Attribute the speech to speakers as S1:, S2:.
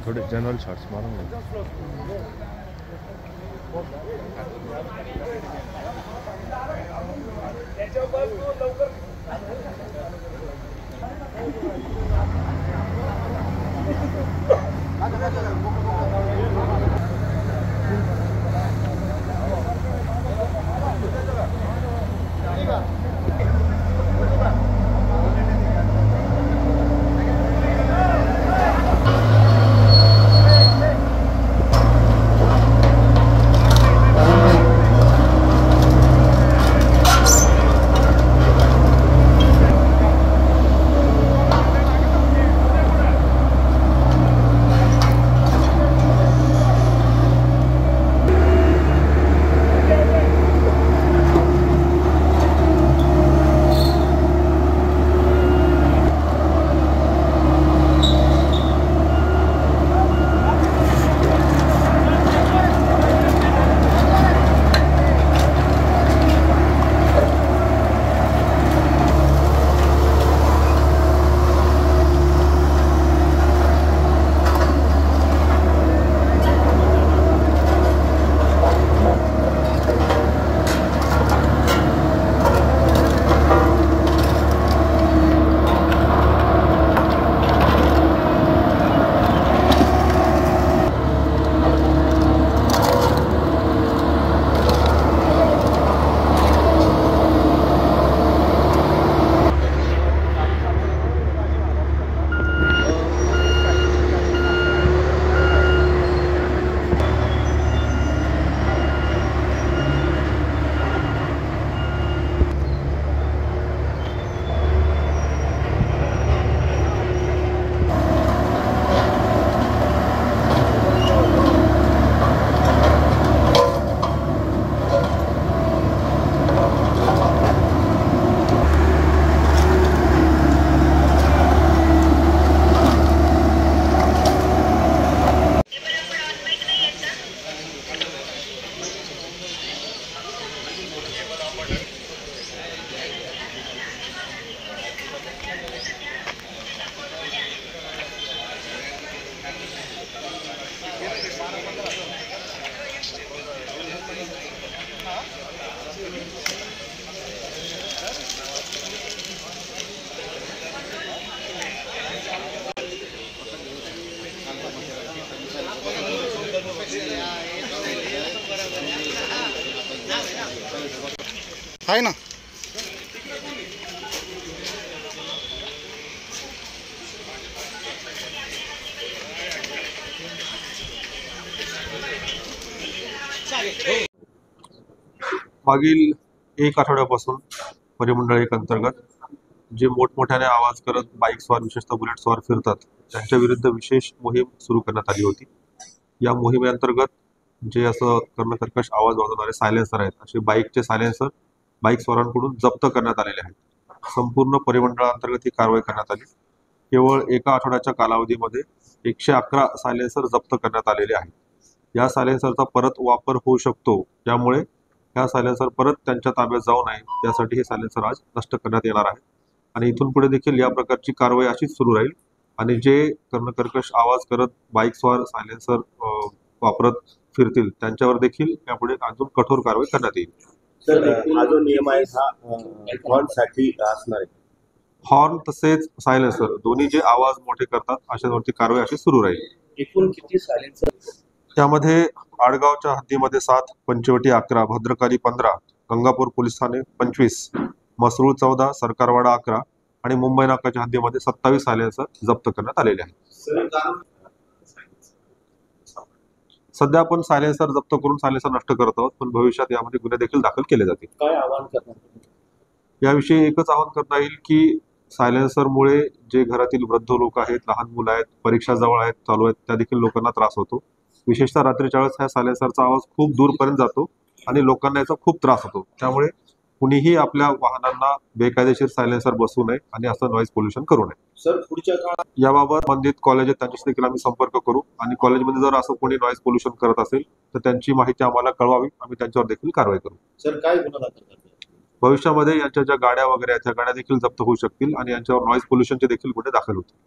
S1: थोड़े general shots मारूंगा।
S2: आहे ना।
S3: मागील एक आठवड्यापासून परिमंडळ एक अंतर्गत जे मोठमोठ्याने आवाज करत बाईक स्वार विशेषतः बुलेट स्वार फिरतात त्यांच्या विरुद्ध विशेष मोहीम सुरू करण्यात आली होती। या मोहिमेअंतर्गत जे असं कर्णकर्कश आवाज वाजवणारे सायलेन्सर आहेत असे बाईकचे सायलेन्सर बाईक स्वारांकडून जप्त करण्यात आलेले आहेत। संपूर्ण परिमंडळाअंतर्गत ही कारवाई करण्यात आली। केवळ एका आठवड्याच्या कालावधीमध्ये 111 सायलेन्सर जप्त करण्यात आलेले आहेत। या सायलेन्सरचा परत वापर होऊ शकतो, त्यामुळे या सायलेन्सर परत त्यांच्या ताब्यात जाऊ नये यासाठी हे सायलेन्सर आज नष्ट करण्यात येणार आहे आणि इथून पुढे देखील या प्रकारची कारवाई अशीच सुरू राहील आणि जे कर्णकर्कश आवाज करत बाईक स्वार सायलेन्सर वापरत फिरतील त्यांच्यावर देखील यापुढे अजून कठोर कारवाई करण्यात येईल।
S4: सर, हा जो नियम आहे हा हॉर्न साठी असणार आहे।
S3: हॉर्न तसेच सायलेन्सर दोन्ही जे आवाज मोठे करतात अशावरती कारवाई अशी सुरू राहील।
S4: एकूण किती सायलेन्सर?
S3: त्यामध्ये आडगावच्या हद्दीमध्ये 7, पंचवटी 11, भद्रकाली 15, गंगापूर पोलीस ठाणे 25, मसरूळ 14, सरकारवाडा 11 आणि मुंबई नाकाच्या हद्दीमध्ये 27 सायलेन्सर जप्त करण्यात आलेले आहेत। सध्या आपण सायलेन्सर जप्त करून सायलेन्सर नष्ट करत आहोत, पण भविष्यात यामध्ये गुन्हे देखील दाखल केले जातील।
S4: काय आवाहन करणार
S3: याविषयी एकच आवाहन करता येईल की सायलेन्सरमुळे जे घरातील वृद्ध लोक आहेत, लहान मुलं आहेत, परीक्षा जवळ आहेत, चालू आहेत, त्या देखील लोकांना त्रास होतो। विशेषतः रात्रीच्या वेळेस ह्या सायलेन्सरचा आवाज खूप दूरपर्यंत जातो आणि लोकांना याचा खूप त्रास होतो। त्यामुळे कुणीही आपल्या वाहनांना बेकायदेशीर सायलेन्सर बसवू नये आणि असं नॉईज पोल्युशन करू नये।
S4: सर, पुढच्या काळात
S3: याबाबत संबंधित कॉलेज आहेत त्यांच्याशी देखील आम्ही संपर्क करू आणि कॉलेजमध्ये जर असं कोणी नॉईज पोल्युशन करत असेल तर त्यांची माहिती आम्हाला कळवावी, आम्ही त्यांच्यावर देखील कारवाई करू।
S4: सर, काय गुन्हा दाखल करणार?
S3: भविष्यामध्ये यांच्या ज्या गाड्या वगैरे आहेत त्या गाड्या देखील जप्त होऊ शकतील आणि यांच्यावर नॉईज पोल्युशनचे देखील गुन्हे दाखल होतील।